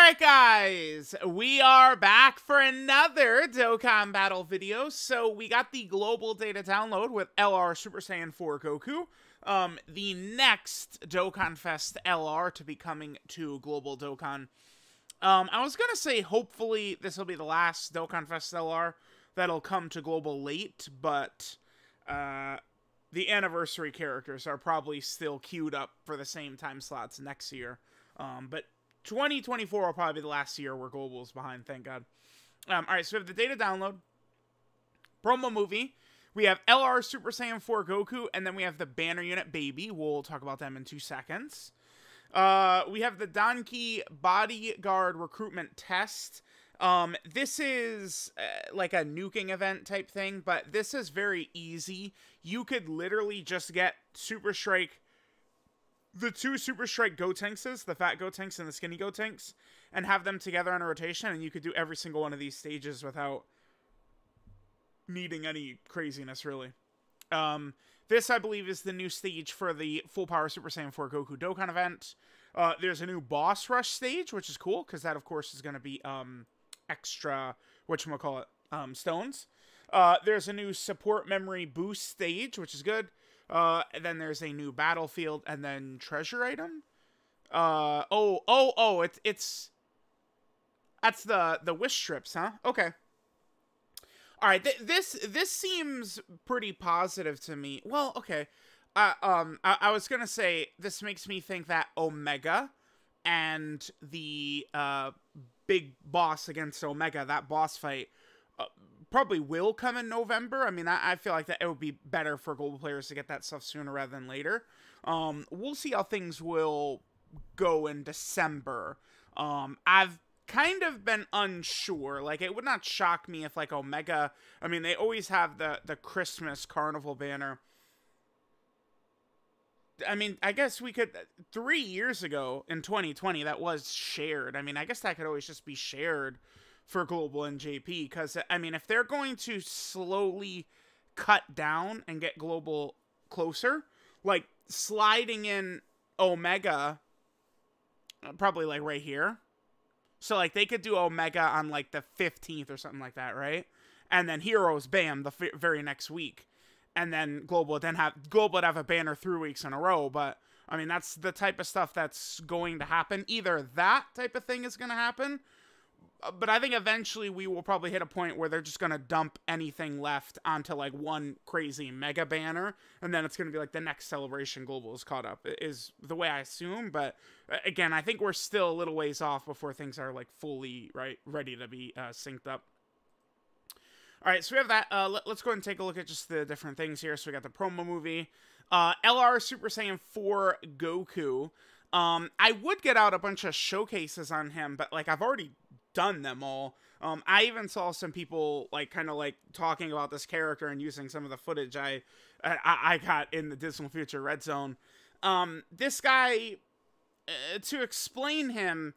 Alright guys, we are back for another Dokkan battle video. So we got the global data download with LR Super Saiyan 4 Goku. The next Dokkan Fest LR to be coming to Global Dokkan. I was gonna say hopefully this will be the last Dokkan Fest LR that'll come to Global late, but the anniversary characters are probably still queued up for the same time slots next year. But 2024 will probably be the last year where Global is behind, thank God. Alright, so we have the data download, promo movie, we have LR Super Saiyan 4 Goku, and then we have the banner unit Baby. We'll talk about them in 2 seconds. We have the Donkey Bodyguard recruitment test. This is like a nuking event type thing, but this is very easy. You could literally just get Super Strike, the 2 Super Strike Gotenks, the fat Gotenks and the skinny Gotenks, and have them together on a rotation, and you could do every single one of these stages without needing any craziness, really. This, I believe, is the new stage for the Full Power Super Saiyan 4 Goku Dokkan event. There's a new Boss Rush stage, which is cool, because that, of course, is going to be extra, whatchamacallit, stones. There's a new Support Memory Boost stage, which is good. And then there's a new battlefield, and then treasure item. That's the wish strips, huh? Okay. All right, this seems pretty positive to me. Well, okay. I was gonna say this makes me think that Omega and the big boss against Omega, that boss fight, probably will come in November. I mean, I feel like that it would be better for global players to get that stuff sooner rather than later. We'll see how things will go in December. I've kind of been unsure. Like, it would not shock me if, like, Omega, I mean, they always have the Christmas Carnival banner. I mean, I guess we could, 3 years ago in 2020, that was shared. I mean, I guess that could always just be shared for Global and JP, because, I mean, if they're going to slowly cut down and get Global closer, like, sliding in Omega, probably, like, right here. So, like, they could do Omega on, like, the 15th or something like that, right? And then Heroes, bam, the very next week. And then Global would have a banner 3 weeks in a row, but, I mean, that's the type of stuff that's going to happen. Either that type of thing is going to happen, but I think eventually we will probably hit a point where they're just going to dump anything left onto, like, one crazy mega banner, and then it's going to be, like, the next Celebration Global is caught up, is the way I assume. But, again, I think we're still a little ways off before things are, like, fully, ready to be synced up. Alright, so we have that. Let's go ahead and take a look at just the different things here. So we got the promo movie. LR Super Saiyan 4 Goku. I would get out a bunch of showcases on him, but, like, I've already done them all. I even saw some people, like, kind of, like, talking about this character and using some of the footage I got in the Dismal Future Red Zone. This guy, to explain him,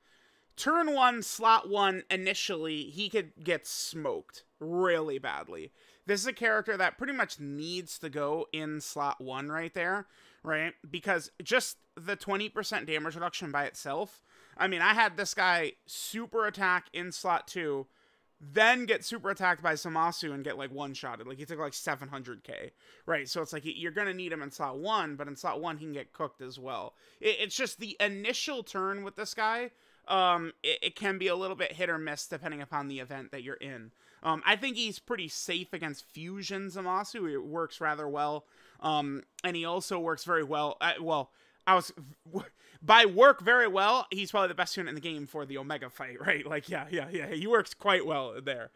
turn 1, slot 1, initially, he could get smoked really badly. This is a character that pretty much needs to go in slot 1 right there, right? Because just the 20% damage reduction by itself, I mean, I had this guy super attack in slot 2, then get super attacked by Zamasu and get, like, one-shotted. Like, he took, like, 700k, right? So it's like, you're gonna need him in slot 1, but in slot 1, he can get cooked as well. It's just the initial turn with this guy, it can be a little bit hit or miss depending upon the event that you're in. I think he's pretty safe against Fusion Zamasu. It works rather well. And he also works very well. By work very well, he's probably the best unit in the game for the Omega fight, right? Like, yeah, he works quite well there.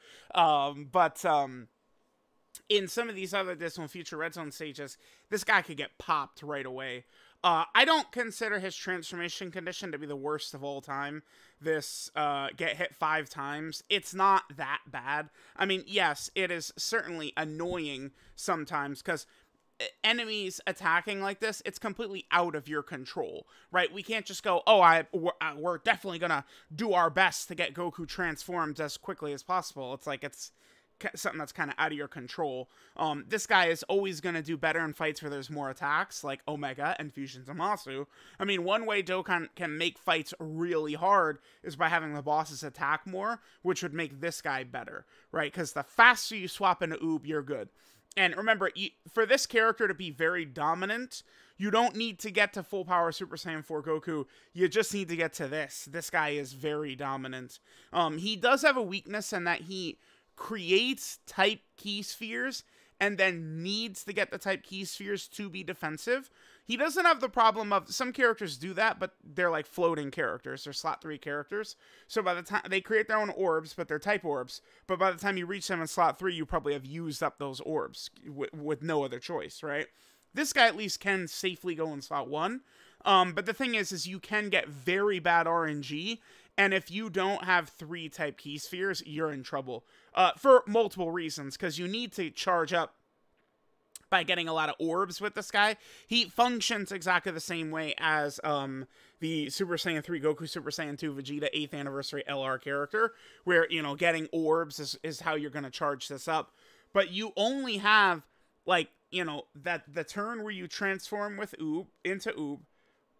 In some of these other Dismal Future Red Zone stages, this guy could get popped right away. I don't consider his transformation condition to be the worst of all time. This, get hit 5 times. It's not that bad. I mean, yes, it is certainly annoying sometimes, because enemies attacking like this, it's completely out of your control, right? We can't just go, oh, we're definitely gonna do our best to get Goku transformed as quickly as possible. It's like, it's something that's kind of out of your control. This guy is always going to do better in fights where there's more attacks, like Omega and Fusion Zamasu. I mean, one way Dokkan can make fights really hard is by having the bosses attack more, which would make this guy better, right? Because the faster you swap into Oob, you're good. And remember, for this character to be very dominant, you don't need to get to full power Super Saiyan 4 Goku. You just need to get to this. This guy is very dominant. He does have a weakness in that he creates type key spheres and then needs to get the type key spheres to be defensive. He doesn't have the problem of, some characters do that, but they're like floating characters. They're slot 3 characters. So by the time they create their own orbs, but they're type orbs, but by the time you reach them in slot 3, you probably have used up those orbs with no other choice, right? This guy at least can safely go in slot 1. But the thing is you can get very bad RNG, and if you don't have 3 type key spheres, you're in trouble. For multiple reasons, because you need to charge up by getting a lot of orbs with this guy. He functions exactly the same way as the Super Saiyan 3 Goku, Super Saiyan 2 Vegeta 8th Anniversary LR character, where, you know, getting orbs is how you're going to charge this up. But you only have, like, you know, that the turn where you transform with Oob into Oob,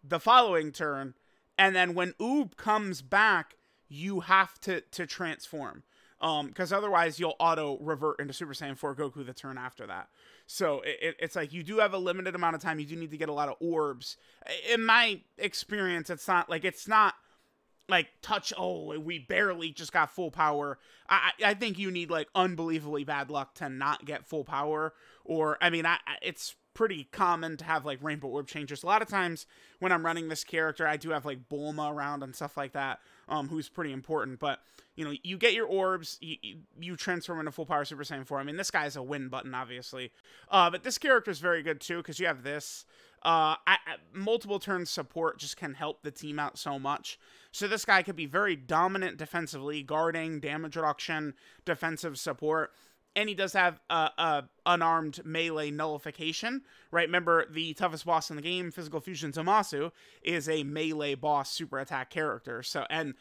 the following turn, and then when Oob comes back, you have to transform. Because otherwise you'll auto revert into Super Saiyan 4 Goku the turn after that. So it's like you do have a limited amount of time. You do need to get a lot of orbs. In my experience, it's not like touch, oh, we barely just got full power. I think you need like unbelievably bad luck to not get full power. Or, I mean, it's pretty common to have like rainbow orb changers. A lot of times when I'm running this character, I do have like Bulma around and stuff like that, who's pretty important. But, you know, you get your orbs, you transform into full power Super Saiyan 4. I mean, this guy's a win button, obviously. But this character is very good too, because you have this. Multiple turn support just can help the team out so much. So this guy could be very dominant defensively, guarding, damage reduction, defensive support. And he does have unarmed melee nullification, right? Remember, the toughest boss in the game, Physical Fusion Zamasu, is a melee boss super attack character. So, and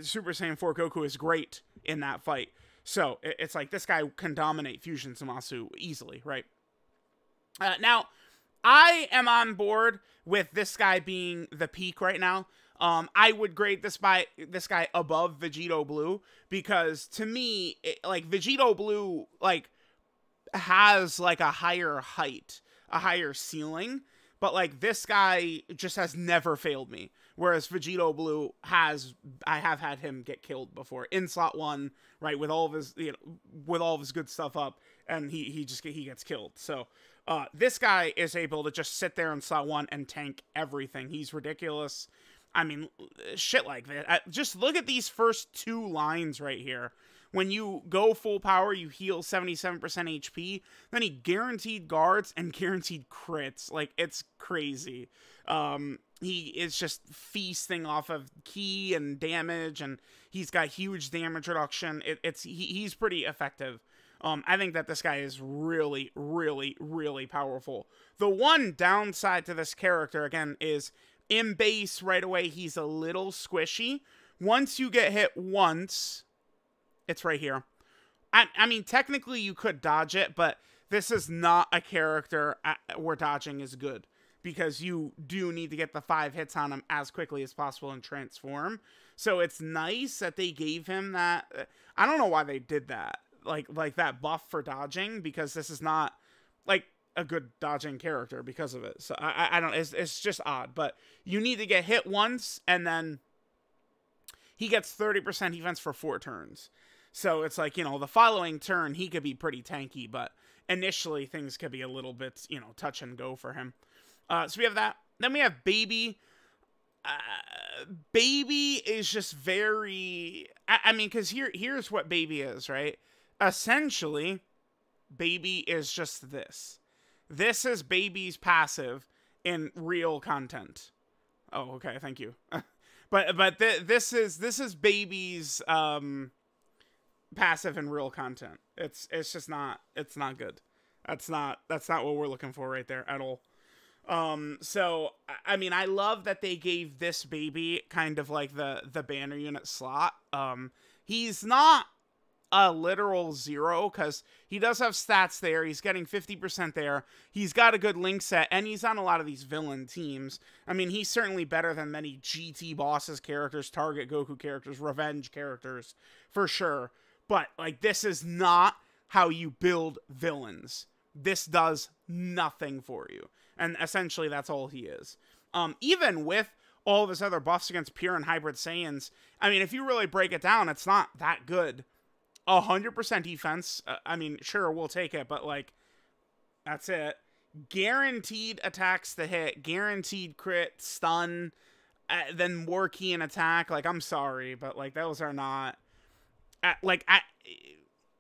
Super Saiyan 4 Goku is great in that fight. So, it's like this guy can dominate Fusion Zamasu easily, right? Now, I am on board with this guy being the peak right now. I would grade this guy above Vegito Blue, because to me, like, Vegito Blue, like, has like a higher height, a higher ceiling, but like this guy just has never failed me. Whereas Vegito Blue I have had him get killed before in slot 1, right, with all of his, you know, with all of his good stuff up, and he gets killed. So this guy is able to just sit there in slot 1 and tank everything. He's ridiculous. I mean, shit like that. Just look at these first 2 lines right here. When you go full power, you heal 77% HP. Then he guaranteed guards and guaranteed crits. Like, it's crazy. He is just feasting off of ki and damage, and he's got huge damage reduction. He's pretty effective. I think that this guy is really, really, really powerful. The one downside to this character, again, is in base right away, he's a little squishy. Once you get hit once, it's right here. I mean, technically you could dodge it, but this is not a character where dodging is good, because you do need to get the 5 hits on him as quickly as possible and transform. So it's nice that they gave him that. I don't know why they did that, like that buff for dodging, because this is not like a good dodging character because of it. So I don't, it's just odd, but you need to get hit once, and then he gets 30% defense for 4 turns. So it's like, you know, the following turn he could be pretty tanky, but initially things could be a little bit, you know, touch and go for him. So we have that. Then we have Baby. Baby is just very, I mean, because here's what Baby is, right? Essentially, Baby is just this. This is Baby's passive in real content. Oh, okay, thank you. but this is Baby's passive in real content. It's just not, it's not good. That's not what we're looking for right there at all. So I mean, I love that they gave this Baby kind of like the banner unit slot. He's not a literal 0 because he does have stats there. He's getting 50% there. He's got a good link set, and he's on a lot of these villain teams. I mean, he's certainly better than many GT bosses characters, Target Goku characters, Revenge characters, for sure. But, like, this is not how you build villains. This does nothing for you. And essentially, that's all he is. Even with all of his other buffs against pure and hybrid Saiyans, I mean, if you really break it down, it's not that good. 100% defense, I mean, sure, we'll take it, but, like, that's it. Guaranteed attacks to hit, guaranteed crit, stun, then more key and attack. Like, I'm sorry, but, like, those are not...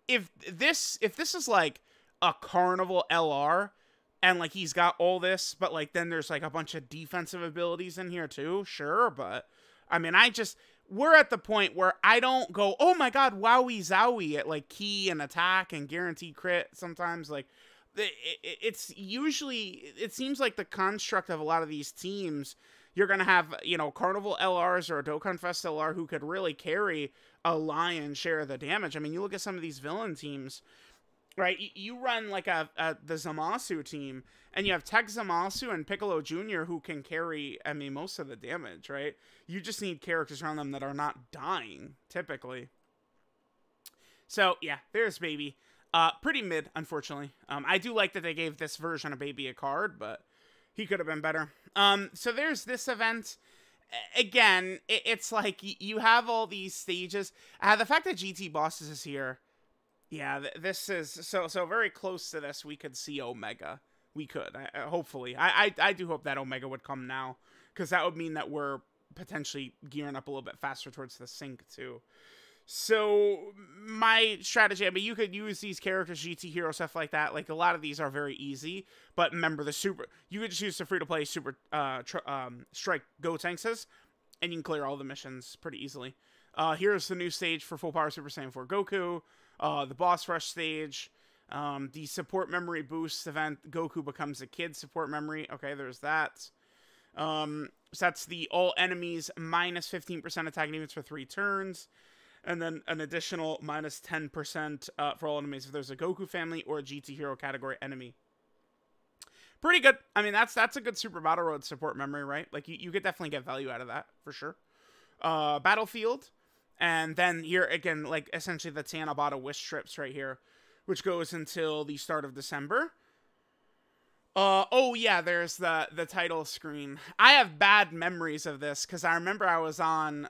if this is, like, a Carnival LR, and, like, he's got all this, but, like, then there's, like, a bunch of defensive abilities in here, too. Sure, but, I mean, we're at the point where I don't go, oh, my God, wowie zowie at, like, key and attack and guaranteed crit sometimes. Like, it's usually, it seems like the construct of a lot of these teams, you're going to have, you know, Carnival LRs or a Dokkan Fest LR who could really carry a lion's share of the damage. I mean, you look at some of these villain teams, right? You run like the Zamasu team, and you have Tech Zamasu and Piccolo Jr. who can carry, I mean, most of the damage, right? You just need characters around them that are not dying, typically. So, yeah, there's Baby. Pretty mid, unfortunately. I do like that they gave this version of Baby a card, but he could have been better. So there's this event. Again, it's like you have all these stages. The fact that GT Bosses is here, yeah, this is so very close to this. We could see Omega. We could, hopefully. I do hope that Omega would come now, because that would mean that we're potentially gearing up a little bit faster towards the sync too. So my strategy, I mean, you could use these characters, GT Hero, stuff like that. Like, a lot of these are very easy, but remember you could just use the free-to-play Super Strike Gotenks, and you can clear all the missions pretty easily. Here's the new stage for Full Power Super Saiyan 4 Goku, the Boss Rush stage, the Support Memory Boost event, Goku becomes a kid support memory. Okay, there's that. So that's the all enemies minus 15% attack defense for 3 turns. And then an additional minus 10% for all enemies if there's a Goku family or a GT Hero category enemy. Pretty good. I mean, that's a good Super Battle Road support memory, right? Like, you could definitely get value out of that, for sure. Battlefield. And then here, again, like, essentially the Tanabata Wish Strips right here, which goes until the start of December. Oh, yeah, there's the title screen. I have bad memories of this, because I remember I was on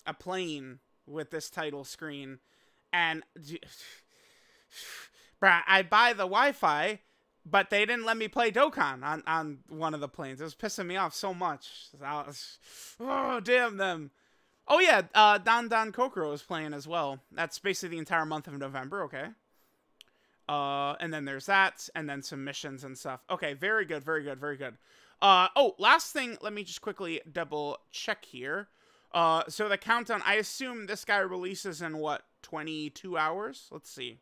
a plane with this title screen, and bruh, I buy the Wi-Fi, but they didn't let me play Dokkan on one of the planes. It was pissing me off so much. Oh, damn them. Oh yeah, Dan Kokoro is playing as well. That's basically the entire month of November. Okay. And then there's that, and then some missions and stuff. Okay, very good, very good, very good. Oh, last thing, let me just quickly double check here. So the countdown, I assume this guy releases in, what, 22 hours? Let's see.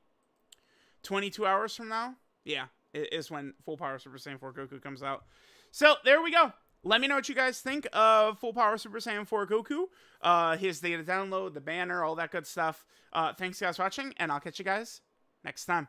22 hours from now? Yeah, it is when Full Power Super Saiyan 4 Goku comes out. So, there we go. Let me know what you guys think of Full Power Super Saiyan 4 Goku. His data download, the banner, all that good stuff. Thanks, guys, for watching, and I'll catch you guys next time.